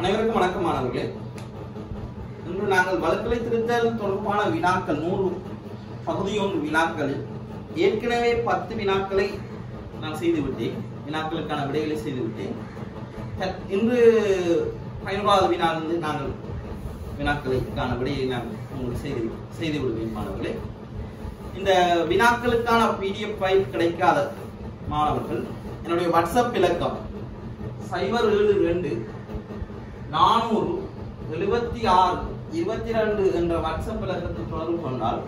அனைவருக்கும் வணக்கம் மாணவர்களே. இன்று நாங்கள் வழக்கலை திருத்தல் தொடர்பான வினாக்கள் 100 பகுதி 1 வினாக்களில் ஏற்கனவே 10 வினாக்களை நான் செய்துவிட்டேன். வினாக்களுக்கான விடைகளை செய்துவிட்டேன். இன்று 11வது வினாவிலிருந்து நாங்கள் வினாக்களுக்கான விடையை நான் உங்களுக்கு செய்து விடுவேன் மாணவர்களே. இந்த வினாக்களுக்கான PDF ஃபைல் கிடைக்காத மாணவர்கள் என்னுடைய வாட்ஸ்அப் இலக்கம் 072 400 76 22 என்ற வாட்ஸ்அப் இலக்கத்தில் தொடர்பு கொண்டால்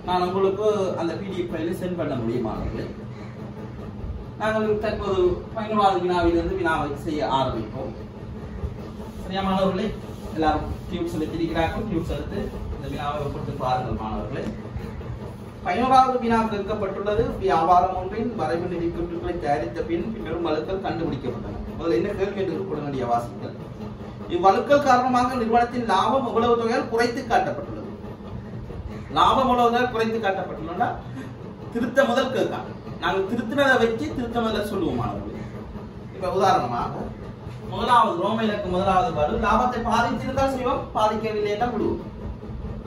நான் உங்களுக்கு அந்த PDF ஃபைலை சென்ட் பண்ண முடியுமானவர்களே. நாங்கள் தற்போது 11வது வினாவிலிருந்து வினாவை செய்ய ஆரம்பிப்போம். சரியா மாணவர்களே? எல்லாரும் டியூப்ஸ் எடுத்திருக்கிறார்கள். டியூப்ஸ் எடுத்து இந்த வினாவை ஒப்பிட்டு பாருங்கள் மாணவர்களே. 11வது வினா கேட்கப்பட்டுள்ளது. வியாபாரம் ஒன்றின் வரைவு நிதி கூட்டுகளை தயாரித்த பின்வரும் வழுக்கல் கண்டுபிடிக்கப்பட்டன. முதல்ல என்ன கேள்வி என்று கூடக்கூடிய வாசித்தல். இவ்வழுக்கல் காரணமாக நிறுவனத்தின் லாபம் எவ்வளவு தொகையால் குறைத்து காட்டப்பட்டுள்ளது. லாபம் எவ்வளவு தொகையால் குறைத்து காட்டப்பட்டுள்ளதா திருத்த முதல் கேட்கலாம். நாங்கள் திருத்தினதை வச்சு திருத்த முதல்ல சொல்லுவோம் மாணவர்களே. இப்ப உதாரணமாக முதலாவது ரோம இலக்கு முதலாவது பாடு லாபத்தை பாதித்திருந்தால் செய்வோம், பாதிக்கவில்லை என்றால் விடுவோம்.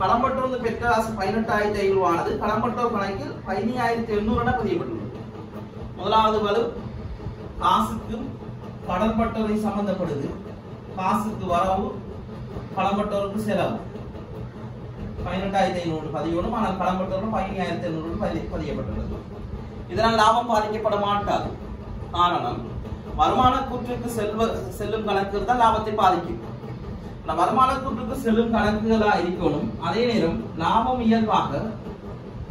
கடம்பட்டோர் பெற்ற காசு 18,500 ஆனது கடம்பட்டோர் கணக்கில் 15,800 என பதியப்பட்டுள்ளது. முதலாவது வலு காசுக்கும் கடன்பட்டோரை சம்பந்தப்படுது. காசுக்கு வரவு கடம்பட்டோருக்கு செலவு 18,500 பதியணும். ஆனால் கடம்பட்டோருக்கு 15,800 பதியப்பட்டுள்ளது. இதனால் லாபம் பாதிக்கப்பட மாட்டாது. காரணம் வருமான கூற்றுக்கு செல்லும் கணக்கு தான் லாபத்தை பாதிக்கும். வருமான கூற்றுக்கு செல்லும் கணக்குகளா இருக்கணும். அதே நேரம் லாபம் இயல்பாக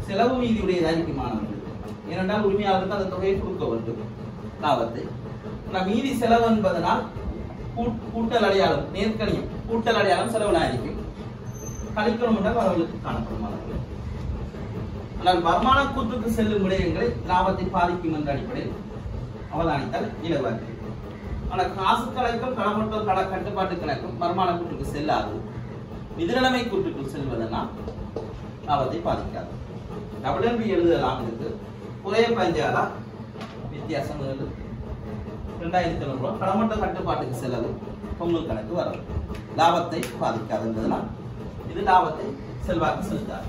செலவு மீதியுடையதா இருக்குமானவர்கள். ஏனென்றால் உரிமையாளருக்கு அந்த தொகையை கொடுக்க வேண்டும் லாபத்தை. மீதி செலவு என்பதனால் கூட்டல் அடையாளம் நேர்கணியம் கூட்டல் அடையாளம் செலவுனாயிருக்கும். கழிக்கணும் என்றால் வரவுகளுக்கு காணப்படுமானவர்கள். ஆனால் வருமான கூற்றுக்கு செல்லும் விடயங்களை லாபத்தை பாதிக்கும் என்ற அடிப்படையில் அவதானித்தால் இலவாக. ஆனால் காசு கணக்கும் கடன்பட்டோர் கட்டுப்பாட்டு கணக்கும் வருமான கூற்றுக்கு செல்லாது. நிதிநிலைமை கூற்றுக்கு செல்வதனால் லாபத்தை பாதிக்காது. WNB எழுதலாம். இருக்கு குறைய பஞ்சாலா வித்தியாசம் 2,700 ரூபாய். கடன்பட்ட கட்டுப்பாட்டுக்கு செலவு பொங்கல் கணக்கு வரவு லாபத்தை பாதிக்காது என்பதனால் இது லாபத்தை செல்வாக்கு செலுத்தாது.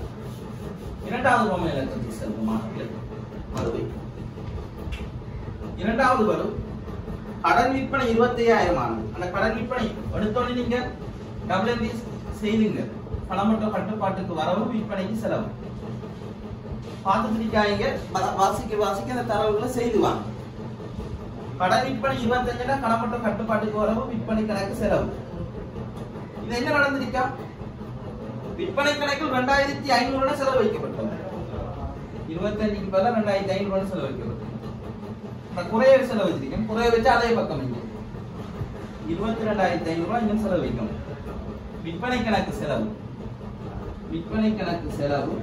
இரண்டாவது ரோம இலக்கத்துக்கு செல்லும் வருவை. இரண்டாவது வரு கடன் விற்பனை 25,000 ஆனது. அந்த கடன் விற்பனை எடுத்தோடனே நீங்க WNB செய்துங்க. கடன்பட்ட கட்டுப்பாட்டுக்கு வரவு விற்பனைக்கு செலவு பார்த்துருக்காங்க. வாசிக்க அந்த தரவுகளை செய்துவாங்க. கடன் விற்பனை 25 கடன்பட்ட கட்டுப்பாட்டுக்கு வரவு விற்பனை கணக்கு செலவு. இது என்ன நடந்திருக்கா? விற்பனை கணக்கில் 2,500 செலவு வைக்கப்பட்டது. 25க்கு பதிலாக 2,500 செலவு வைக்கப்பட்டது. குறைய செலவு வச்சிருக்கேன். குறைய வச்சு அதே பக்கம் இங்க 22,500 இங்க செலவு வைக்கணும். விற்பனை கணக்கு செலவு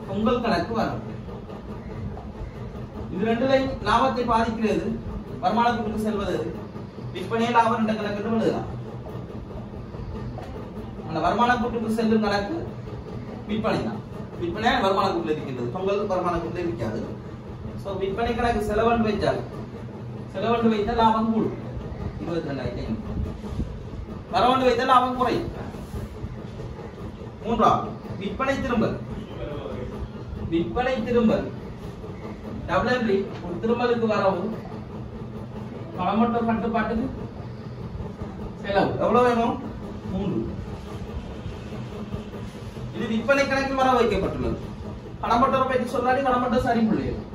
பொங்கல் கணக்கு வரும். இது ரெண்டுலையும் லாபத்தை பாதிக்கிறது. வருமான கூட்டுக்கு செல்வது விற்பனையே லாபம் என்ற கணக்கு எழுதலாம். அந்த வருமான கூட்டுக்கு செல்லும் கணக்கு விற்பனை தான். விற்பனை வருமான கூட்டுல இருக்கின்றது. பொங்கல் வருமான கூட்டுல இருக்காது. விற்பனை கணக்கு செலவண்டு வைத்தால் லாபம் கூடும். 22,500 வரவண்டு வைத்தால் லாபம் குறையும். மூன்றாவது விற்பனை திரும்பல் WNB திரும்பலுக்கு வரவு கடன்பட்டோர் கட்டுப்பாட்டுக்கு செலவு எவ்வளவு வேணும்? 3. இது விற்பனை கணக்கில் வர வைக்கப்பட்டுள்ளது. கடன்பட்டோரை பற்றி சொல்லாடி கடன்பட்டோர் சரி பிள்ளைகள்.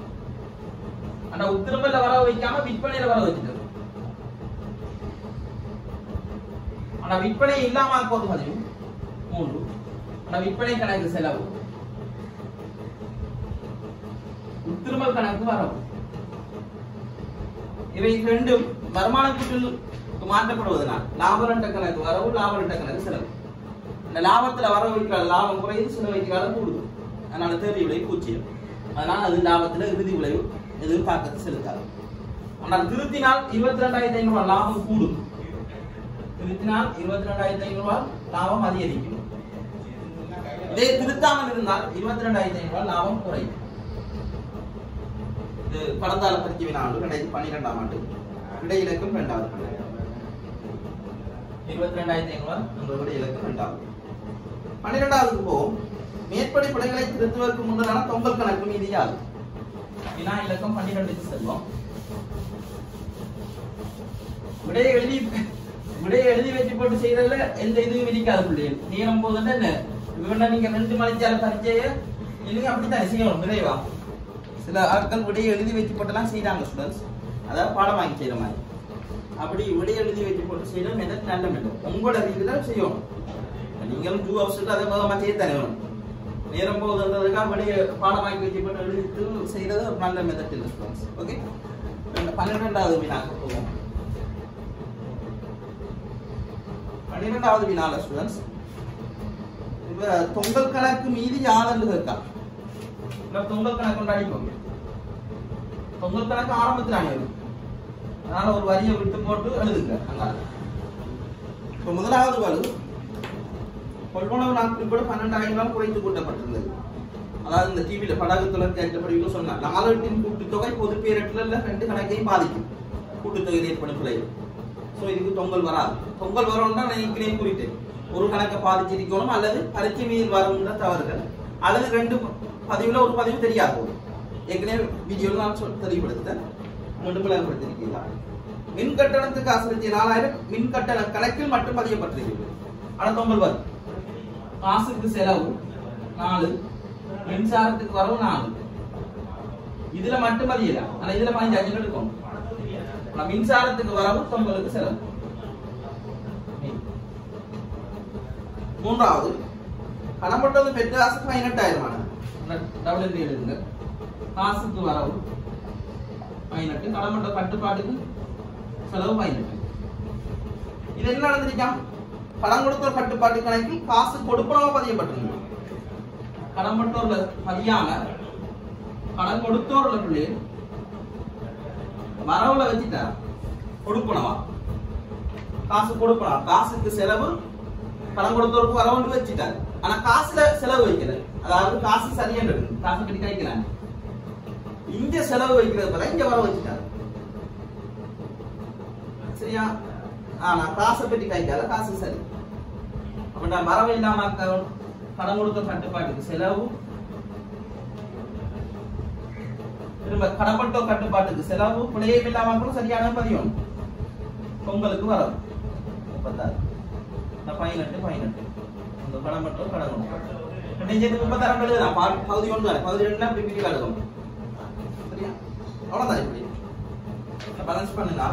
ஆனா உத்திரம்பல வர வைக்காம விற்பனையில வர வச்சுட்டது. ஆனா விற்பனை இல்லாம போது பதிவு 3. ஆனா விற்பனை கணக்கு செலவு உத்திரம்பல் கணக்கு வரவு. இவை ரெண்டும் வருமான கூட்டில் மாற்றப்படுவதனால் லாப நட்ட கணக்கு வரவு லாப நட்ட கணக்கு செலவு. இந்த லாபத்துல வர வைக்கிற லாபம் குறையுது, செலவு வைக்கிற கூடுது. அதனால தேவை விளைவு பூச்சியம். அதனால அது லாபத்துல இறுதி விளைவு எதுவும் தாக்கத்தை செலுத்தாது. ஆனால் திருத்தினால் 22,500 லாபம் கூடும். திருத்தினால் 22,500 லாபம் அதிகரிக்கும். இதே திருத்தாமல் இருந்தால் 22,500 லாபம் குறையும். இது கடந்தால பரிச்சு வினா ஆண்டு 2012 ஆண்டு விடையிலக்கும் 2வது. 22,500 நம்ம விடை இலக்கம் 2வது. 12வது போவோம். மேற்படி பிழைகளை திருத்துவதற்கு முன்னதான தொங்கல் கணக்கு மீதி யாது? வினா இலக்கம் 12க்கு செல்வோம். விடையை எழுதி வச்சு போட்டு செய்யறதுல எந்த இதுவும் இருக்காது பிள்ளைகள். நேரம் போதுன்னா என்ன இவன நீங்க 2 மணிச்சால பரிச்சைய இல்லைங்க அப்படித்தான் செய்யணும் விரைவா. சில ஆட்கள் விடையை எழுதி வச்சு போட்டெல்லாம் செய்யறாங்க ஸ்டூடெண்ட்ஸ். அதாவது பாடம் வாங்கி செய்யற மாதிரி. அப்படி விடையை எழுதி வச்சு போட்டு செய்யற மெத்தட் நல்ல மெத்தட். உங்களோட இதுல செய்யணும். நீங்களும் 2 ஹவர்ஸ்க்கு அதை வேகமா செய்ய தரணும். நேரம் போகுதுன்றதுக்காக விடையை பாடம் வாங்கி வச்சு போட்டு எழுதிட்டு செய்யறது ஒரு நல்ல மெத்தட் இல்லை ஸ்டூடெண்ட்ஸ். ஓகே, 12வது வினாக்கு போவோம். 12வது வினால ஸ்டூடெண்ட்ஸ் இப்ப தொங்கல் கணக்கு மீதி யாதன்னு இருக்கா? தொங்கல் கணக்கு கொண்டாடிப்போம். தொங்கல் கணக்கு ஆரம்பத்தில் அணியும். அதனால ஒரு வரியை விட்டு போட்டு எழுதுங்க. இப்ப முதலாவது வலு கொள்வனவு நாட்கள் கூட 12,000 குறைத்து கூட்டப்பட்டிருந்தது. அதாவது இந்த டிவியில படகு தொலைக்காட்சி சொன்னா 4 எட்டின் கூட்டுத்தொகை பொது பேரட்டுல 2 கணக்கையும் பாதிக்கும். கூட்டுத்தொகையில் ஏற்படும் பிழை. சோ இதுக்கு தொங்கல் வராது. தொங்கல் வரும்னா நான் ஏற்கனவே குறித்தேன். ஒரு கணக்கை பாதிச்சிருக்கணும் அல்லது பரீட்சை மீது வரும்ன்ற தவறுகள் அல்லது 2 பதிவுல ஒரு பதிவு தெரியாது. ஏற்கனவே வீடியோல நான் தெளிவுபடுத்தேன். முன்புலப்படுத்திருக்கீங்களா? மின் கட்டணத்துக்கு ஆசிரியர் 4,000 மின் கட்டண கணக்கில் மட்டும் பதியப்பட்டிருக்கிறது. ஆனா தொங்கல் வரும். காசுக்கு செலவு 4, மின்சாரத்துக்கு வரவு 4. இதுல மட்டும் பதியல. ஆனா இதுல 15 எடுக்கும். மின்சாரத்துக்கு வரவு தொங்கலுக்கு செலவு. 3வது கடன்பட்டது பெற்ற காசுக்கு 18,000 டபுள் என்ட்ரி எழுதுங்க. காசுக்கு வரவு 18, கடன்பட்ட கட்டுப்பாட்டுக்கு செலவு 18. இது என்ன நடந்திருக்காம்? கடன் கொடுத்தோர் கட்டுப்பாட்டு கணக்கில் காசு கொடுப்பனவா பதியப்பட்டிருக்கு. கடன் பட்டோர்ல பதியாம கடன் கொடுத்தோர்ல பிள்ளை வரவுல வச்சுட்டா கொடுப்பனவா காசு கொடுப்பனா. காசுக்கு செலவு கடன் கொடுத்தோருக்கு வரவுன்னு வச்சுட்டாரு. ஆனா காசுல செலவு வைக்கல. அதாவது காசு சரியான காசு கட்டி கிடைக்கலாம். இங்க செலவு வைக்கிறது போல இங்க வர வச்சுட்டாரு. சரியா? ஆனா காசை பற்றி கைக்கால காசு சரி. அப்ப வரவு இல்லாம கடன் கொடுத்த கட்டுப்பாட்டுக்கு செலவு திரும்ப கடன்பட்டோ கட்டுப்பாட்டுக்கு செலவு பிழையும் இல்லாம கூட சரியான பதியும். பொங்கலுக்கு வரவு 36, 18 அந்த கடன்பட்டோ கடன் கொடுத்தோம் 36 எழுதலாம். பகுதி 1 தானே, பகுதி 2 அப்படி பிரிவு எழுதணும். சரியா? அவ்வளவுதான். இப்படி பேலன்ஸ் பண்ணுங்க.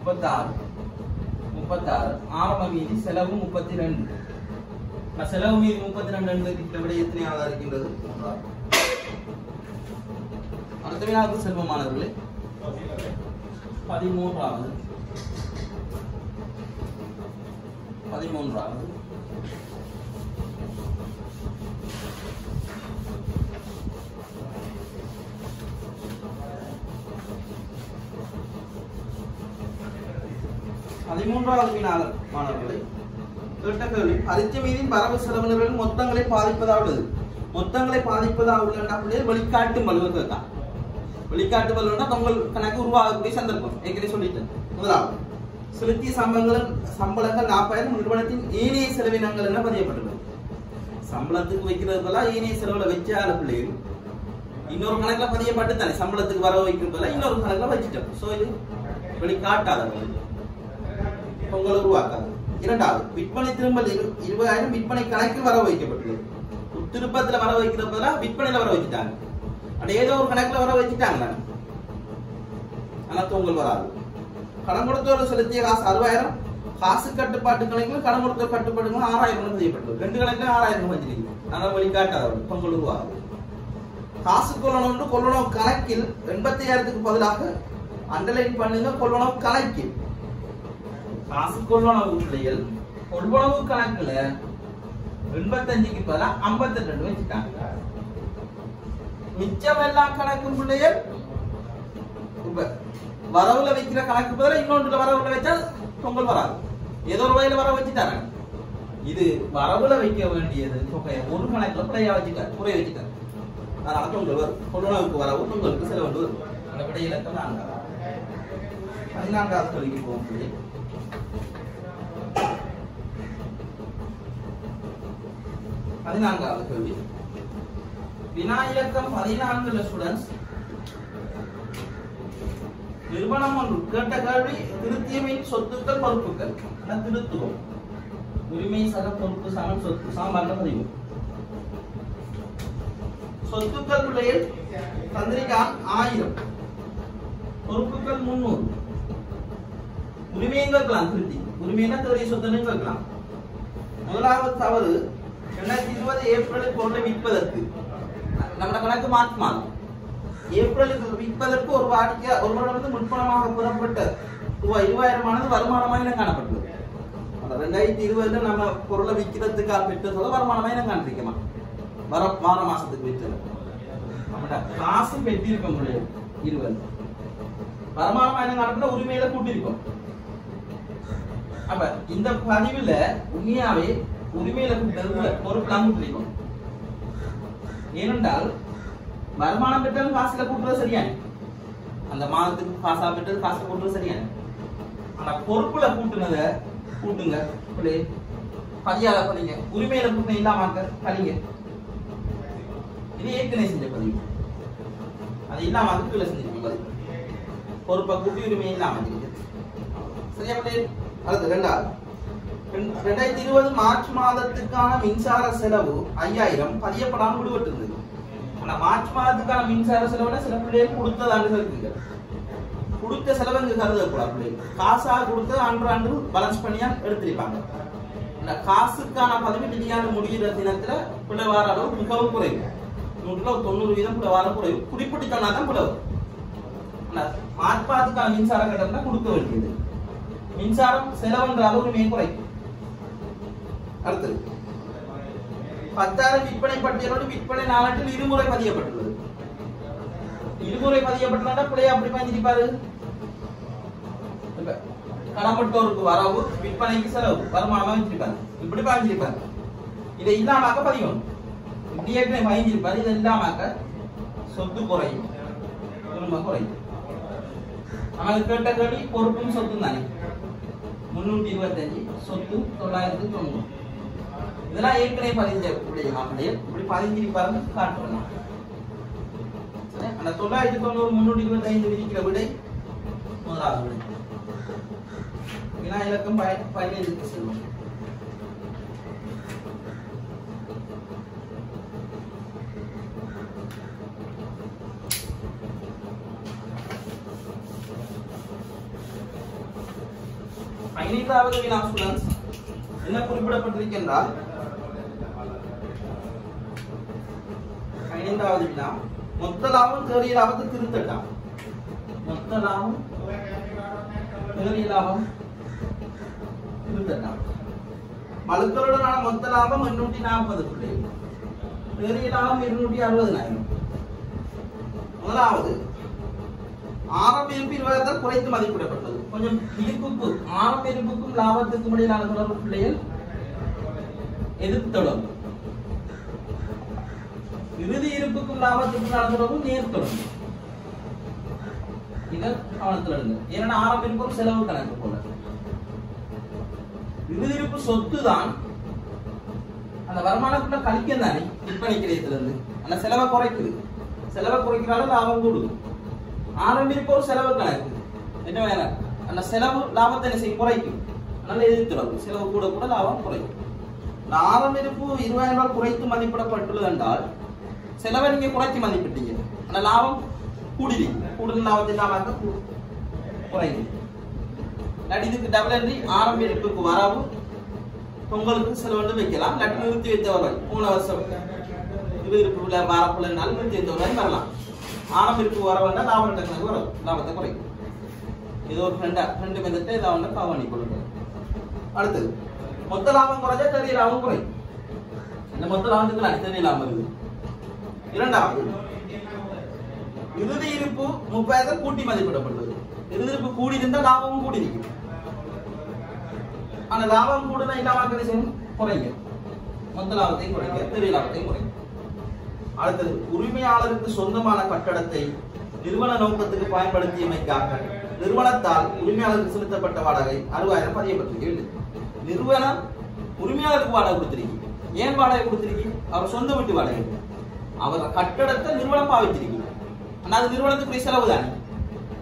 36 ஆரம்ப மீதி செலவு 32. செலவு மீதி 32 விட எத்தனையாவதா இருக்கின்றது? அடுத்த வினாவுக்கு செல்வம் மாணவர்களே. 13வது 13வது வினாவில் மாணவர்களை கேட்ட கேள்வி பரீட்சை மீதின் வரவு செலவினர்களின் மொத்தங்களை பாதிப்பதாக உள்ளது. மொத்தங்களை பாதிப்பதாக உள்ள வெளிக்காட்டும் வலுவை கேட்கலாம். வெளிக்காட்டு வலுன்னா தொங்கல் கணக்கு உருவாகக்கூடிய சந்தர்ப்பம் ஏற்கனவே சொல்லிட்டேன். முதலாவது செலுத்திய சம்பளங்கள் 40,000 நிறுவனத்தின் ஏனைய செலவினங்கள் என்ன பதியப்பட்டுள்ளது. சம்பளத்துக்கு வைக்கிறது போல ஏனைய செலவுல வச்சால பிள்ளைகள் இன்னொரு கணக்குல பதியப்பட்டு தானே சம்பளத்துக்கு வரவு வைக்கிறது போல இன்னொரு கணக்குல வச்சுட்டோம். சோ இது வெளிக்காட்டாத பொங்கல் உருவாக்காது. 2வது விற்பனை திரும்ப 20,000 விற்பனை கணக்கில் வரவு வைக்கப்பட்டுள்ளது. திருப்பத்துல வர வைக்கிறது போல விற்பனையில வர வச்சுட்டாங்க. ஏதோ ஒரு கணக்குல வர வச்சுட்டாங்க. ஆனா தொங்கல் வராது. கடன் கொடுத்தோர் செலுத்திய காசு 60,000 காசு கட்டுப்பாட்டு கணக்கில் கடன் கொடுத்தோர் கட்டுப்பாடுகள் 6,000 பதியப்பட்டது. 2 கணக்குல 6,000 வச்சிருக்கீங்க. அதனால வெளிக்காட்டாத தொங்கல் உருவாகுது. காசு கொள்ளணும் கணக்கில் 85,000க்கு பதிலாக அண்டர்லைன் பண்ணுங்க கொள்ளணும் கணக்கில். காசு கொள்ளணும் பிள்ளைகள் கொள்வனவு கணக்குல 85க்கு பதிலா 52 வச்சுட்டாங்க. மிச்சம் எல்லாம் கணக்கு பிள்ளைகள் வரவுல வைக்கிற கணக்கு பதிலா இன்னொன்று வரவுல வச்சா தொங்கல் வராது. ஏதோ ஒரு வகையில வர வச்சுட்டாங்க. இது வரவுல வைக்க வேண்டியது தொகையை ஒரு கணக்குல பிழையா வச்சுட்டாரு, குறைய வச்சுட்டாரு. அதனால தொங்கல் வரும். கொள்வனவுக்கு வரவு தொங்கலுக்கு செலவு வரும். அந்த விடை இலக்கம் 4. 14வது கேள்விக்கு போவோம். 14வது கேள்வி. வினா இலக்கம் 14 ஸ்டூடண்ட்ஸ். நிறுவனம் ஒன்று கேட்ட கேள்வி திருத்தியமையின் சொத்துக்கள் பொறுப்புகள். திருத்துவோம். உரிமை சக பொறுப்பு சமன் சொத்து சாம்பார்ல பதிவு. சொத்துக்கள் பிள்ளைகள் தந்திரிக்கான் 1000, பொறுப்புகள் 300. உரிமையும் கேட்கலாம். திருத்தி உரிமையினா தேடிய சொத்துன்னு கேட்கலாம். முதலாவது தவறு 2020 ஏப்ரலில் பொருளை விற்பதற்கு நம்ம கணக்கு மார்ச் மாதம் ஏப்ரலுக்கு விற்பதற்கு ஒரு வருடம் முன்பணமாக பெறப்பட்ட ரூபாய் 20,000 வருமானமாக காணப்பட்டது. 2020 நம்ம பொருளை விற்கிறதுக்காக பெற்றது வருமானமாக காண்பிக்கமா வார மாசத்துக்கு விற்றது நம்மகிட்ட காசு பெற்றிருக்க முடியாது. 20 வருமானமாக காணப்பட்ட உரிமையில கூட்டிருக்கோம். அப்ப இந்த பதிவுல உண்மையாவே உரிமையில கூட்டுறது பொறுப்பெல்லாம் கூட்டிருக்கோம். ஏனென்றால் வருமானம் பெற்றாலும் காசுல கூட்டுறது சரியான, அந்த மாதத்துக்கு காசா பெற்றது காசுல கூட்டுறது சரியான. ஆனா பொறுப்புல கூட்டுனத கூட்டுங்க பதியால பதிங்க, உரிமையில கூட்டின இல்லாம கழிங்க. இது ஏற்கனவே செஞ்ச பதிவு. அது இல்லாம கீழே செஞ்சிருக்கீங்க. பொறுப்பை கூட்டி உரிமை இல்லாம சரியா பிள்ளை. அடுத்து 2020 மார்ச் மாதத்துக்கான மின்சார செலவு 5000 பதியப்படாமல் விடுபட்டிருந்தது. ஆனா மார்ச் மாதத்துக்கான மின்சார செலவுல சில பிள்ளைகள் கொடுத்ததாண்டு இருக்குங்க. கொடுத்த செலவு இங்க கருதக்கூடாது. பிள்ளைகள் காசா கொடுத்து அன்று பேலன்ஸ் பண்ணியா எடுத்திருப்பாங்க. காசுக்கான பதிவு நிதியாண்டு முடிகிற தினத்துல பிள்ளை வார அளவு மிகவும் குறைவு. 90% பிள்ளை வார குறைவு. குறிப்பிட்டு சொன்னாதான் பிள்ளை வரும். மார்ச் மாதத்துக்கான மின்சார கட்டணம் தான் கொடுக்க வேண்டியது. மின்சாரம் செலவுன்ற அளவு மிக குறைக்கும். அடுத்தது 10,000 விற்பனை பட்டியலோடு விற்பனை நாளட்டில் இருமுறை பதியப்பட்டுள்ளது. இருமுறை பதியப்பட்டுள்ளா பிள்ளைய அப்படி பதிஞ்சிருப்பாரு. கடம்பட்டோருக்கு வரவு விற்பனைக்கு செலவு வருமானமா வச்சிருப்பாரு. இப்படி பதிஞ்சிருப்பாரு. இதை இல்லாமக்க பதியும். இப்படி ஏற்கனவே பதிஞ்சிருப்பாரு. இதை இல்லாமக்க சொத்து குறையும், உரிமை குறையும். நமக்கு கேட்ட கேள்வி பொறுப்பும் சொத்தும் தானே. 325 சொத்து 990. இதெல்லாம் ஏற்கனவே பதிஞ்ச பிள்ளைகள் இப்படி பதிஞ்சிருப்பாருன்னு காட்டுறோம். அந்த 990 325 விதிக்கிற விடை முதலாவது விடை. வினா இலக்கம் 15 செல்வோம். பதினைந்தாவது வினா ஸ்டூடண்ட்ஸ் என்ன குறிப்பிடப்பட்டிருக்கின்றால் 15வது வினா மொத்த லாபம் தேறிய லாபத்தை திருத்தட்டாம். மொத்த லாபம் தேறிய லாபம் திருத்தட்டாம். மலுக்களுடனான மொத்த லாபம் 840, தேறிய லாபம் 260,000. முதலாவது ஆரம்ப இருப்பு 20,000 குறைத்து மதிப்பிடப்பட்டது. கொஞ்சம் இருப்புக்கு ஆரம்ப இருப்புக்கும் லாபத்துக்கும் இடையிலான தொடர்பு பிள்ளைகள் எதிர்ப்பு தொடர்பு. இறுதி இருப்புக்கும் லாபத்துக்கும் தொடர்பு நேர் தொடர்பு. இதை கவனத்தில் எடுங்க. ஏன்னா ஆரம்ப இருப்பு செலவு கணக்கு போல. இறுதி இருப்பு சொத்து தான். அந்த வருமானத்துக்குள்ள கழிக்க தானே விற்பனை கிடையத்திலிருந்து அந்த செலவை குறைக்குது. செலவை குறைக்கிறாலும் லாபம் கூடுது. ஆரம்ப இருப்பு ஒரு செலவு கணக்கு. என்ன வேணும்? அந்த செலவு லாபத்தை என்ன செய்யும்? குறைக்கும். அதனால எதிர்த்து செலவு கூட கூட லாபம் குறைக்கும். ஆரம்ப இருப்பு 20,000 குறைத்து மதிப்பிடப்பட்டுள்ளது என்றால் செலவை நீங்க குறைத்து மதிப்பிட்டீங்க. ஆனா லாபம் கூடிருக்கு. கூடுதல் லாபத்தை இல்லாம குறையும். இதுக்கு டபுள் என்ட்ரி ஆரம்ப இருப்புக்கு வரவு உங்களுக்கு செலவு வைக்கலாம். இல்லாட்டி நிறுத்தி வைத்த வருவாய் போன வருஷம் இது இருப்புல வரப்புல நிறுத்தி வைத்த வருவாய் வரலாம். ஆரம்ப இருப்பு வரவுன்னா லாபம் கணக்கு வரும். லாபத்தை குறைக்கும். இது ஒரு ரெண்டு மெத்தட்டை இதை வந்து கவனி கொடுங்க. அடுத்தது மொத்த லாபம் குறைஞ்சா தெரிய லாபம் குறையும். இந்த மொத்த லாபத்துக்கு தெரிய லாபம் இருக்குது. இரண்டாவது இறுதி இருப்பு 30,000 கூட்டி மதிப்பிடப்பட்டது. இறுதி இருப்பு கூடி இருந்தா லாபமும் கூடி இருக்கும். ஆனா லாபம் கூடுனா இல்லாம குறைங்க. மொத்த லாபத்தையும் குறைங்க, தெரிய லாபத்தையும் குறைங்க. அடுத்தது உரிமையாளருக்கு சொந்தமான கட்டடத்தை நிறுவன நோக்கத்துக்கு பயன்படுத்தியமைக்காக நிறுவனத்தால் உரிமையாளருக்கு செலுத்தப்பட்ட வாடகை 6000 பதியப்பட்டிருக்கு. நிறுவனம் உரிமையாளருக்கு வாடகை கொடுத்திருக்கு. ஏன் வாடகை கொடுத்திருக்கு? அவர் சொந்த வீட்டு வாடகை. அவர் கட்டடத்தை நிறுவனம் பாவித்திருக்கு. ஆனா அது நிறுவனத்துக்குரிய செலவு தானே.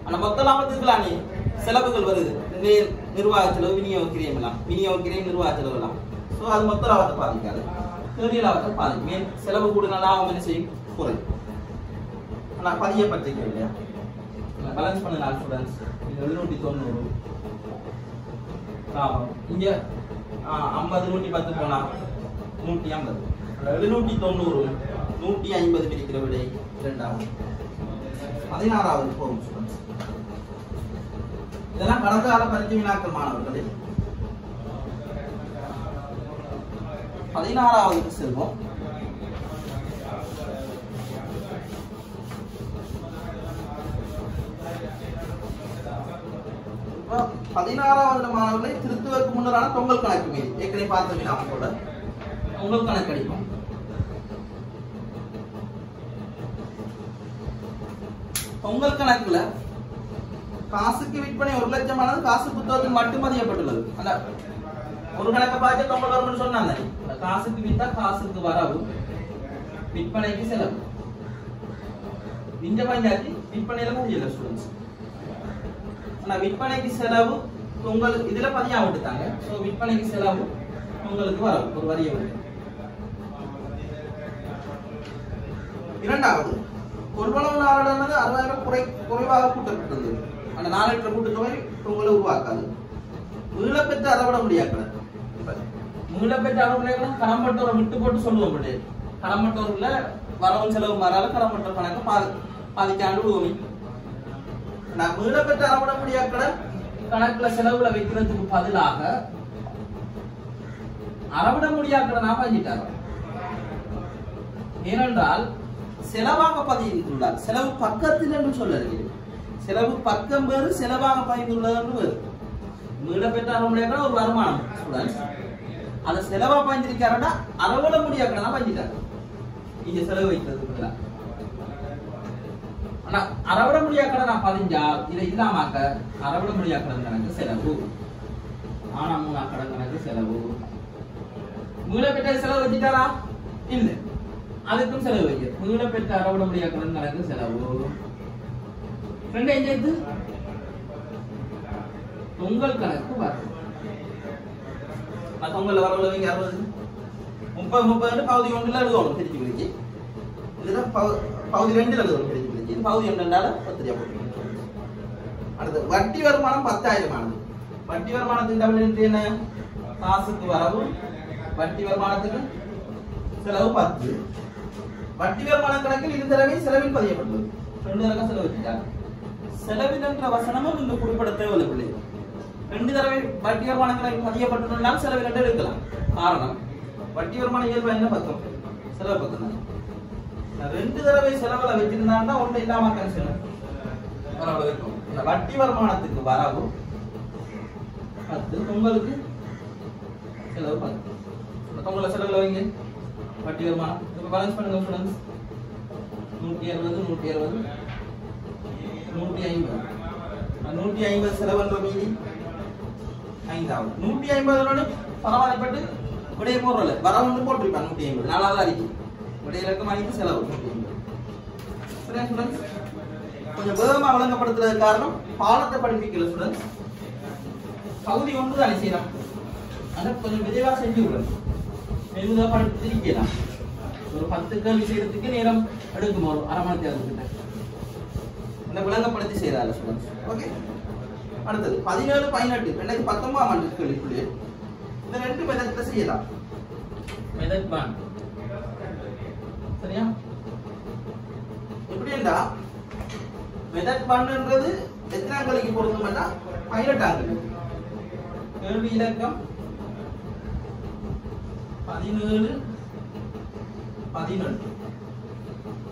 ஆனா மொத்த லாபத்துக்குலானே செலவுகள் வருது. நிர்வாக செலவு, விநியோக கிரியம் எல்லாம், விநியோக கிரியம், நிர்வாக செலவு எல்லாம். ஸோ அது மொத்த லாபத்தை பாதிக்காது, தேடிய லாபத்தை பாதிக்கும். மேல் செலவு கூடுதல் லாபம் என்ன செய்யும்? குறையும். ஆனால் பதியப்பட்டிருக்கேன் இல்லையா, பேலன்ஸ் பண்ண நாள் ஸ்டூடெண்ட்ஸ் 790 லாபம். இங்க 50 110 போனா 150, 790 150 பிரிக்கிற விடை 2ஆகும். 16வது போகும் ஸ்டூடெண்ட்ஸ். இதெல்லாம் கடந்த கால பரீட்சை வினாக்கள் மாணவர்களே. 16வது செல்வோம். இப்போ 16வது மாணவர்களை திருத்துவதற்கு முன்னரான தொங்கல் கணக்கு மீது ஏற்கனவே பார்த்த வினாக்களோட தொங்கல் கணக்கு அடிப்போம். தொங்கல் கணக்குல காசுக்கு விற்பனை 1 லட்சம் ஆனது காசு புத்தகத்தில் மட்டும் பதியப்பட்டுள்ளது. அந்த ஒரு கணக்கு பார்த்து தொங்கல் வரும்னு சொன்னாங்க. காசுக்கு வித்தா காசுக்கு வரவு, விற்பனைக்கு செலவு. இந்த பஞ்சாயத்து விற்பனையில பதியல ஸ்டூடெண்ட்ஸ். ஆனா விற்பனைக்கு செலவு தொங்கல் இதுல பதியா விட்டுட்டாங்க. சோ விற்பனைக்கு செலவு உங்களுக்கு வரவு ஒரு வரியை விட்டு. இரண்டாவது, கொள்வனவு நாளடானது 6000 குறைவாக கூட்டப்பட்டது. அந்த நாளற்ற கூட்டுத்தொகை உங்களை உருவாக்காது. மீளப்பெற்ற அறவிட முடியாக்கள். மீளப்பெற்ற அறவிட கடம்பட்டோரை விட்டு போட்டு சொல்லுவோம். கடம்பட்டோர்ல வரவும் செலவு மாறால கடம்பட்டோர் கணக்கு பாதிக்காண்டு விடுவோமே. நான் மீளப்பெற்ற அறவிட முடியாக்களை கணக்குல செலவுல வைக்கிறதுக்கு பதிலாக அறவிட முடியாக்களை நான் பதிஞ்சிட்டாங்க. ஏனென்றால் செலவாக பதிந்துள்ளார். செலவு பக்கத்தில் என்று சொல்ல இருக்கிறது. செலவு பக்கம் வேறு, செலவாக பதிந்துள்ளது வேறு. மீளப்பெற்ற அறவிட ஒரு வருமானம் ஸ்டூடெண்ட்ஸ். அதை செலவா பதிஞ்சிருக்காருன்னா அறவிட முடியாக்களை தான் பதிஞ்சிட்டாங்க. இங்க செலவு வைக்கிறதுக்கு ஆனா அறவிட முடியாக்களை நான் பதிஞ்சால் இதை இல்லாமக்க அறவிட முடியாக்கள் கணக்கு செலவு, ஆனா 3 ஆக்கடை கணக்கு செலவு. மீளப்பெற்ற செலவு வச்சுட்டாரா? இல்ல, அதுக்கும் செலவு வைக்க. மீளப்பெற்ற அறவிட முடியாக்கள் கணக்கு செலவு. ரெண்டையும் சேர்த்து தொங்கல் கணக்கு வரும். தொங்கல் வரவுல 60 30 பகுதி 1ல எழுதுவோம் திருச்சி பிரிச்சு. இதுல பகுதி 2ல எழுதுவோம் திருச்சி பிரிச்சு. பகுதி 2னால 10 போட்டுருக்கோம். அடுத்து வட்டி வருமானம் 10,000 ஆனது. வட்டி வருமானத்தின் டபுள் என்ன? காசுக்கு வரவு, வட்டி வருமானத்துக்கு செலவு 10. வட்டி வருமான கணக்கில் இரு தடவை செலவில் பதியப்பட்டுள்ளது. 2 தடவை செலவு வச்சுட்டாங்க. செலவில் என்ற வசனமும் இங்கு குறிப்பிட தேவையில்லை. 2 தடவை வட்டி வருமான கணக்கில் பதியப்பட்டுள்ளால் செலவில் என்று எடுக்கலாம். காரணம், வட்டி வருமான இயல்பு என்ன பக்கம்? செலவு பக்கம் தான். 2 தடவை செலவுல வச்சிருந்தாங்கன்னா ஒண்ணு இல்லாம கேன்சல் வரவு இருக்கும். இந்த வட்டி வருமானத்துக்கு வரவு 10, உங்களுக்கு செலவு 10. உங்களோட செலவுல வைங்க வட்டி வருமானம். இப்ப பேலன்ஸ் பண்ணுங்க ஸ்டூடண்ட்ஸ். 160 160 150. 150 செலவுன்ற மீதி 5ஆவது. 150 பரவாயில்லைப்பட்டு விடைய போடுறல வரவு போட்டிருப்பாங்க. 150 4வது அறிக்கை விடைய இலக்கம் அனைத்து செலவு 150. சரியா ஸ்டூடண்ட்ஸ்? கொஞ்சம் வேகமா வழங்கப்படுத்துறது காரணம் பாடத்தை படிப்பிக்கல ஸ்டூடண்ட்ஸ். பகுதி 1 தானே செய்யலாம். அதை கொஞ்சம் விரைவா செஞ்சு விடணும். மெதுவாக படித்திருக்கலாம். ஒரு 10 கேள்வி செய்யறதுக்கு நேரம் எடுக்கும். ஒரு அரை மணி நேரம் கிட்ட அந்த விளங்கப்படுத்தி செய்யறாரு ஸ்டூடண்ட்ஸ். ஓகே, அடுத்தது 17 18 2019 ஆண்டு கேள்விக்குள்ளே இந்த 2 மெத்தட்ல செய்யலாம். மெத்தட் 1 சரியா? எப்படின்னா மெத்தட் 1ன்றது எத்தனை அங்களுக்கு பொருந்தும்னா 18 அங்களுக்கு. கேள்வி இலக்கம் 17 18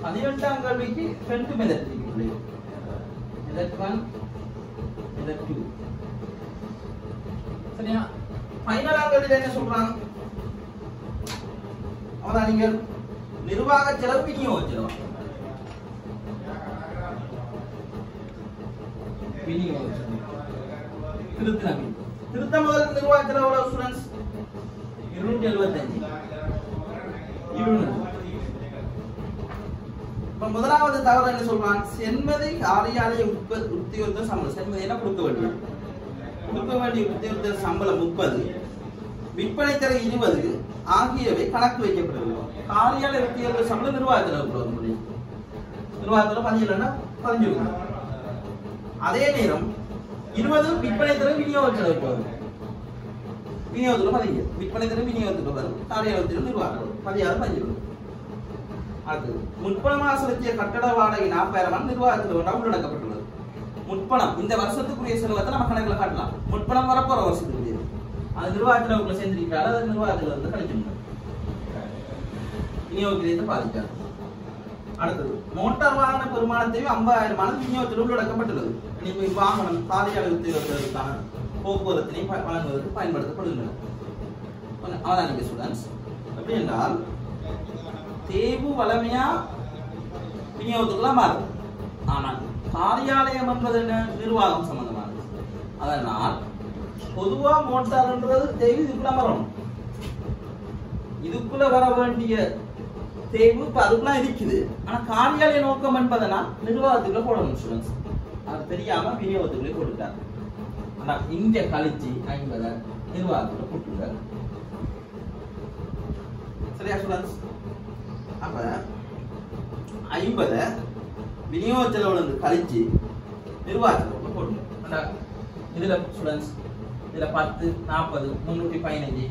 18ஆம் கேள்விக்கு 2 மெத்தட் இருக்கு. மெத்தட் 1 மெத்தட் 2 சரியா? ஃபைனல் கேள்வியில என்ன சொல்றாங்க? அவதான் நீங்க நிர்வாக செலவு விநியோக செலவு. விநியோகம் திருத்த முதல் நிர்வாகத்தில் எவ்வளவு ஸ்டூடண்ட்ஸ் 275 முதலாவது தவறு என்ன சொல்றான் சென்மதி காரியாலய உத்தியோகத்தர் சம்பளம் சென்மதி என்ன கொடுக்க வேண்டிய உத்தியோகத்தர் சம்பளம் 30 விற்பனை தர 20 ஆகியவை கணக்கு வைக்கப்படுகிறது காரியாலய உத்தியோகத்தர் சம்பளம் நிர்வாகத்தில் நிர்வாகத்தில் 15 அதே நேரம் 20 விற்பனை தர விநியோக செலவு போகும் விநியோகத்தில் 15 விற்பனை தர விநியோகத்தில் வரும் காரியாலயத்தில் நிர்வாகம் 16 அடுத்து முற்பணமாக செலுத்திய கட்டட வாடகை 40,000 நிர்வாகத்தில் உள்ளடக்கப்பட்டுள்ளது முற்பணம் இந்த வருஷத்துக்குரிய செலவத்தை நம்ம கணக்கில் காட்டலாம் முற்பணம் வரப்போற வருஷத்துக்குரியது அது நிர்வாகத்தில் உங்களை சேர்ந்திருக்கிறாரு அது நிர்வாகத்தில் வந்து கழிச்சிருந்தோம் விநியோகத்தை பாதிக்காது அடுத்தது மோட்டார் வாகன பெருமானத்தையும் 50,000 விநியோகத்தில் உள்ளடக்கப்பட்டுள்ளது வாகனம் காரியாலய உத்தியோகத்திற்கான போக்குவரத்தினை வழங்குவதற்கு பயன்படுத்தப்படுகின்றன அவதானிக்க ஸ்டூடண்ட்ஸ் எப்படி என்றால் தேவு வளமையா விநியோகத்துக்குலாம் மாறும் ஆனால் காரியாலயம் என்பது என்ன நிர்வாகம் சம்பந்தமானது அதனால் பொதுவா மோட்டார்ன்றது தேவு இதுக்குள்ள வரணும் இதுக்குள்ள வர வேண்டிய தேவு இப்ப அதுக்குலாம் இருக்குது ஆனா காரியாலய நோக்கம் என்பதனா நிர்வாகத்துக்குள்ள போடணும் ஸ்டூடண்ட்ஸ் அது தெரியாம விநியோகத்துக்குள்ளே போட்டுட்டாங்க ஆனா இங்க கழிச்சு 50 நிர்வாகத்துக்குள்ள போட்டுட்டாங்க சரியா ஸ்டூடண்ட்ஸ் அப்ப 50 விநியோக செலவுல இருந்து கழிச்சு நிர்வாகத்துல போடணும் இதுல ஸ்டூடண்ட்ஸ் இதுல 10 40 315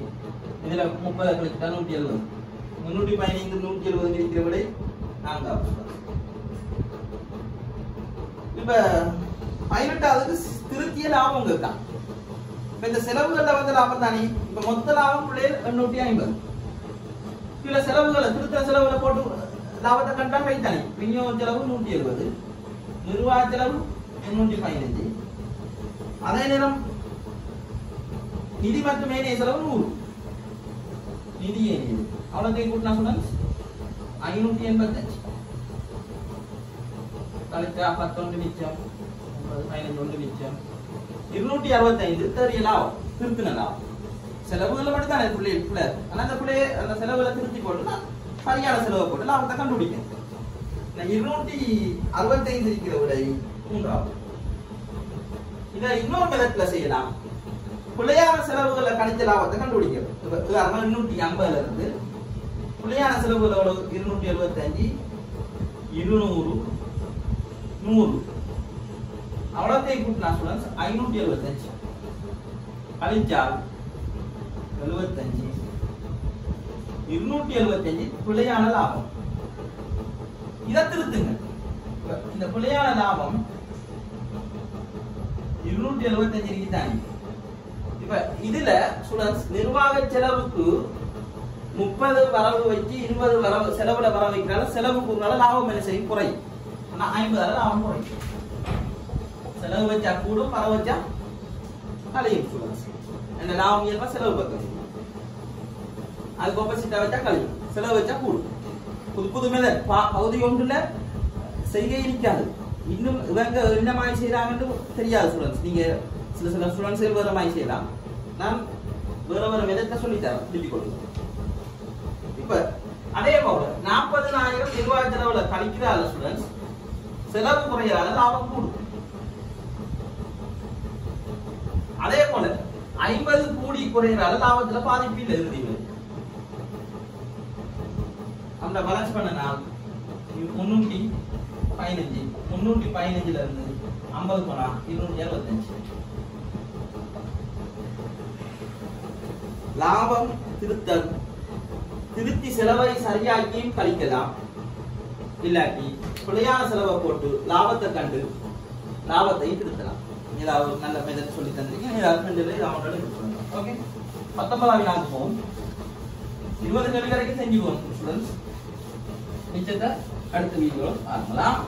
இதுல 30 கழிச்சுட்டா 170 315 170 இருக்கிற விட 4 இப்ப 18வது திருத்திய லாபம் இருக்கா இப்ப இந்த செலவுகள்ல வந்து லாபம் தானே இப்ப மொத்த லாபம் பிள்ளைகள் 850 சில செலவுகளை திருத்த செலவுகளை போட்டு லாபத்தை கண்டா கைத்தானே விநியோக செலவு 170 நிர்வாக செலவு 315 அதே நேரம் நிதி மற்றும் ஏனைய செலவு 100 நிதி ஏனையது அவ்வளவு கூட்டினா ஸ்டூடண்ட்ஸ் 585 கழிச்சா 11 மிச்சம் 15 மிச்சம் 265 தெரிய லாபம் திருத்தின லாபம் செலவுகளை மட்டும் தானே பிள்ளை ஆனா அந்த செலவுகளை திருத்தி போட்டு சரியான செலவை போட்டு லாபத்தை கண்டுபிடிக்கும் 265 இருக்கிற விட 3 இதை இன்னொரு மெத்தட்ல செய்யலாம் பிள்ளையான செலவுகளை கணிச்ச லாபத்தை கண்டுபிடிக்கிறது உதாரணமா 250 இருந்து பிள்ளையான செலவுகளோட 275 200 100 அவ்வளோத்தையும் கூட்டினா ஸ்டூடண்ட்ஸ் 575 கழிச்சால் 75 275 பிள்ளையான லாபம் இதை திருத்துங்க இந்த பிள்ளையான லாபம் 275 தானே இப்ப இதுல ஸ்டூடண்ட்ஸ் நிர்வாக செலவுக்கு 30 வரவு வச்சு 20 வரவு செலவுல வர வைக்கிறாங்க செலவுக்கு லாபம் என்ன செய்யும் குறையும் ஆனா 50 லாபம் குறையும் செலவு வச்சா கூடும் வரவு வச்சா கலையும் ஸ்டூடண்ட்ஸ் என்ன லாபம் ஏற்பா செலவு பக்கம் அதுக்கு ஆப்போசிட்டா வச்சா கழியும் செலவு வச்சா கூடும் புது புது மேல பகுதி ஒன்றுல செய்கை இருக்காது இன்னும் இவங்க என்ன மாதிரி செய்யறாங்கன்னு தெரியாது ஸ்டூடண்ட்ஸ் நீங்க சில ஸ்டூடண்ட்ஸ் வேற மாதிரி செய்யலாம் நான் வேற விதத்தை சொல்லித்தரேன் திருப்பி கொடுங்க இப்ப அதே போல 40,000 நிர்வாக செலவுல கழிக்கிறாள் ஸ்டூடண்ட்ஸ் செலவு குறையாத லாபம் கூடும் அதே போல 50 கூடி குறையிறால லாபத்துல பாதிப்பு இல்லை இறுதியில் அந்த பேலன்ஸ் பண்ணனா 315 இருந்து 50 போனா 275 லாபம் திருத்தல் திருத்தி செலவை சரியாக்கியும் கழிக்கலாம் இல்லாட்டி பிழையான செலவை போட்டு லாபத்தை கண்டு லாபத்தையும் திருத்தலாம் ஏதாவது நல்ல மெத்தட் சொல்லி தந்திருக்கீங்க ஏதாவது ஓகே 19வது வினாக்கு போவோம் 20 கேள்வி வரைக்கும் செஞ்சுக்குவோம் ஸ்டூடண்ட்ஸ் மிச்சத்தை அடுத்த வீடியோ பார்க்கலாம்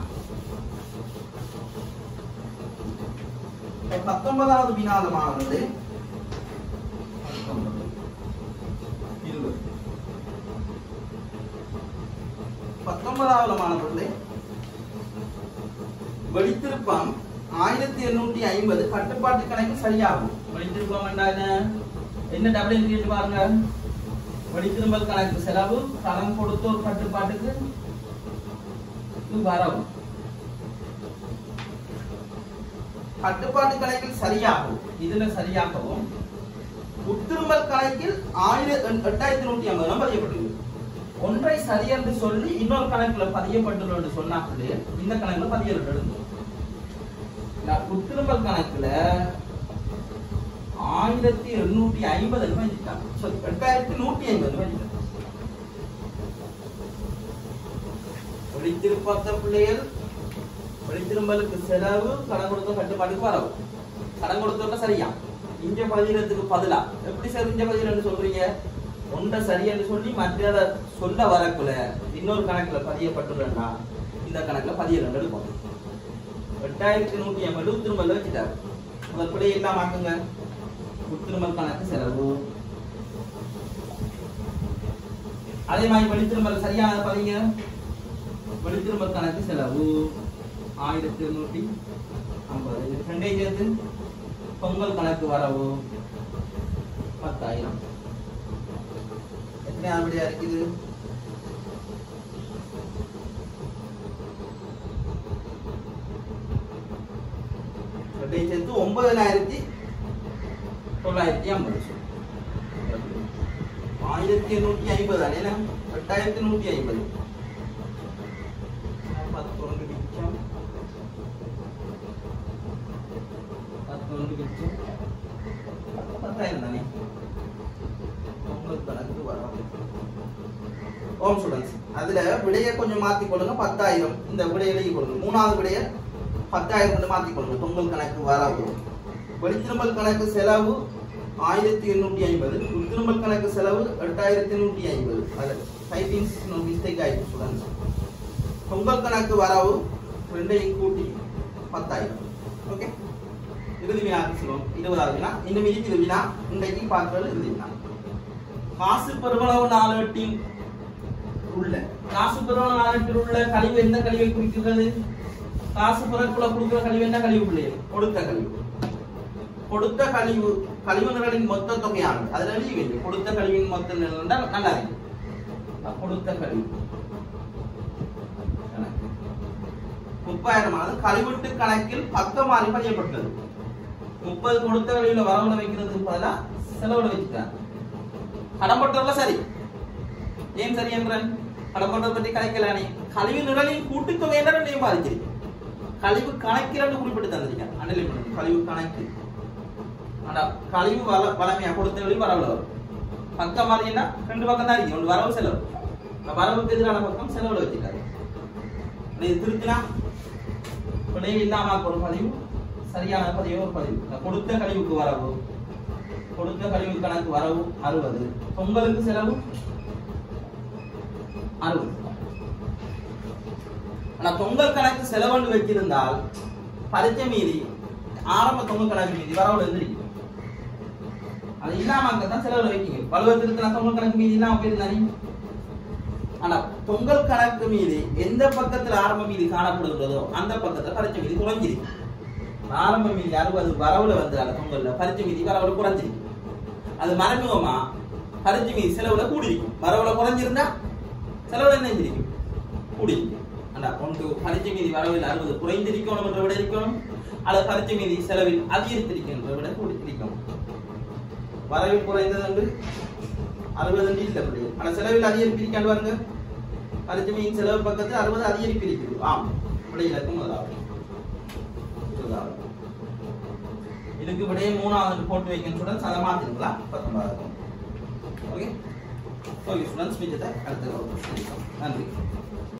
19வது வினாதமானது 19வது மாணவர்களே வெளித்திருப்பம் 1850 கட்டுப்பாட்டு கணக்கு சரியாகும். வழித்திருப்பம் என்ன டபுள் கேட்டு பாருங்க. வழித்திரும்பல் கணக்கு செலவு கடன் கொடுத்த ஒரு கட்டுப்பாட்டுக்கு வரவு. கட்டுப்பாட்டு கணக்கில் சரியாகும். இதுல சரியாகவும் உட்திரும்பல் கணக்கில் 8150 பதியப்பட்டுள்ளது. ஒன்றை சரி என்று சொல்லி இன்னொரு கணக்குல பதியப்பட்டுள்ளது சொன்னாலே இந்த கணக்குல பதியப்பட்டு உட்திரும்பல் கணக்குல 1850 பதிஞ்சிட்டாங்க. 8150 பதிஞ்சிட்டாங்க. ஒளித்திருப்பத்த பிள்ளைகள் ஒளித்திரும்பலுக்கு செலவு கடன் கொடுத்த கட்டுப்பாட்டுக்கு வரவு. கடன் கொடுத்தோட சரியா இங்க பதினத்துக்கு பதிலா எப்படி சார் இங்க பதினு சொல்றீங்க? ஒன்றை சரியென்று சொல்லி மற்றத சொல்ல வரக்குள்ள இன்னொரு கணக்குல பதியப்பட்டுள்ளா இந்த கணக்குல 12 எடுக்கும். 8150 திரும்பல வச்சுட்டாரு. முதல் பிள்ளை எல்லாம் ஆக்குங்க. உட்திரும்பல் கணக்கு செலவு அதே மாதிரி வெளித்திரும்பல் சரியான பதிங்க. வெளித்திரும்பல் கணக்கு செலவு 1850 ரெண்டே சேர்த்து பொங்கல் கணக்கு வரவு 10,000. எத்தனை அப்படியா இருக்குது? ரெண்டே சேர்த்து 9,950 1850 அண்ணா 8150 ஓம் ஸ்டூடண்ட்ஸ் அதுல விடையை கொஞ்சம் மாத்தி கொள்ளுங்க. 10,000 இந்த விடையை எழுதி கொடுங்க. மூணாவது விடையை 10,000 கொண்டு மாத்தி கொள்ளுங்க. பொங்கல் கணக்கு வரவு. வெளித்திரும்பல் கணக்கு செலவு 1850. உட்திரும்பல் கணக்கு செலவு 8150. அது டைப்பிங்ஸ் நோ மிஸ்டேக் ஆயிடுச்சு ஸ்டூடண்ட்ஸ். பொங்கல் கணக்கு வரவு ரெண்டையும் கூட்டி 10,000. ஓகே இறுதி வினாக்கு சொல்லுவோம். 20வது வினா இன்னும் இருக்குது வினா. இன்றைக்கு பார்க்கிறது இறுதி வினா. காசு பெருமளவு 4 எட்டில் உள்ள காசு பெருமளவு 4 எட்டில் உள்ள கழிவு எந்த கழிவை குறிக்கிறது? காசு பிறக்குள்ள கொடுக்கிற கழிவு என்ன கழிவு பிள்ளைகள்? கொடுத்த கழிவு. கொடுத்த கழிவு கழிவு நிரலின் மொத்த தொகையானது. அதுல எழுதி வேண்டும். கொடுத்த கழிவின் மொத்த நிரல் நல்லா இருக்கு. கொடுத்த கழிவு 30,000 ஆனது கழிவுட்டு கணக்கில் 10 மாறி பதியப்பட்டது. 30 கொடுத்த கழிவுல வரவுல வைக்கிறதுக்கு பதிலா செலவுல வச்சுட்டாங்க. கடன்பட்டவர்ல சரி. ஏன் சரி என்றால் கடன்பட்டவர் பற்றி கணக்கிலானே கழிவு நிரலின் கூட்டுத்தொகை என்ன பாதிச்சிருக்கு. கழிவு கணக்கில் குறிப்பிட்டு தந்திருக்காங்க. அண்டர்லைன் பண்ணுங்க. கழிவு கணக்கு ஆனா கழிவு வளமையா கொடுத்த கழிவு வரவுல வரும். பக்கம் மாறினா 2 பக்கம் தான் இருக்கு. ஒன்று வரவு செலவு. வரவுக்கு எதிரான பக்கம் செலவுல வச்சுட்டாரு. இது திருத்தினா பிழைவு இல்லாம ஒரு பதிவு சரியான பதிவு ஒரு பதிவு. கொடுத்த கழிவுக்கு வரவு கொடுத்த கழிவு கணக்கு வரவு 60. பொங்கலுக்கு செலவு 60. ஆனா பொங்கல் கணக்கு செலவு வச்சிருந்தால் பரிச்சை மீதி ஆரம்ப பொங்கல் கணக்கு மீதி வரவுல இருந்திருக்கு. அது இல்லாம அங்கதான் செலவுல வைக்கீங்க. பழுவத்திற்கு பொங்கல் கணக்கு மீதி இல்லாம போயிருந்தானே. ஆனா பொங்கல் கணக்கு மீதி எந்த பக்கத்துல ஆரம்ப மீதி காணப்படுகிறதோ அந்த பக்கத்துல பரிச்சை மீதி குறைஞ்சிருக்கு. ஆரம்ப மீதி 60 வரவுல வந்து பொங்கல்ல பரிச்சை மீதி வரவுல குறைஞ்சிருக்கு. அது மறைமுகமா பரிச்சை மீதி செலவுல கூடியிருக்கும். வரவுல குறைஞ்சிருந்தா செலவுல என்ன செஞ்சிருக்கும்? கூடியிருக்கும். ஆனா ஒன்று பரிச்சை மீதி வரவில் 60 குறைந்திருக்கணும் என்ற விட இருக்கணும். அல்லது பரிச்சை மீதி செலவில் அதிகரித்திருக்கின்ற விட கூடியிருக்கணும். வரவில் குறைந்தது என்று 60 இல்ல பிள்ளைகள். ஆனா செலவில் அதிகரிப்பிருக்காண்டு பாருங்க. பரிச்சை மீதி செலவு பக்கத்தில் 60 அதிகரிப்பிருக்குது. ஆம் பிள்ளைகளுக்கும் முதலாவது. இதுக்கு விடையே 3வது போட்டு வைக்கணும் ஸ்டூடண்ட்ஸ். அதை மாத்திருங்களா 19வது. ஓகே ஓகே ஸ்டூடண்ட்ஸ் மிச்சத்தை அடுத்த நன்றி.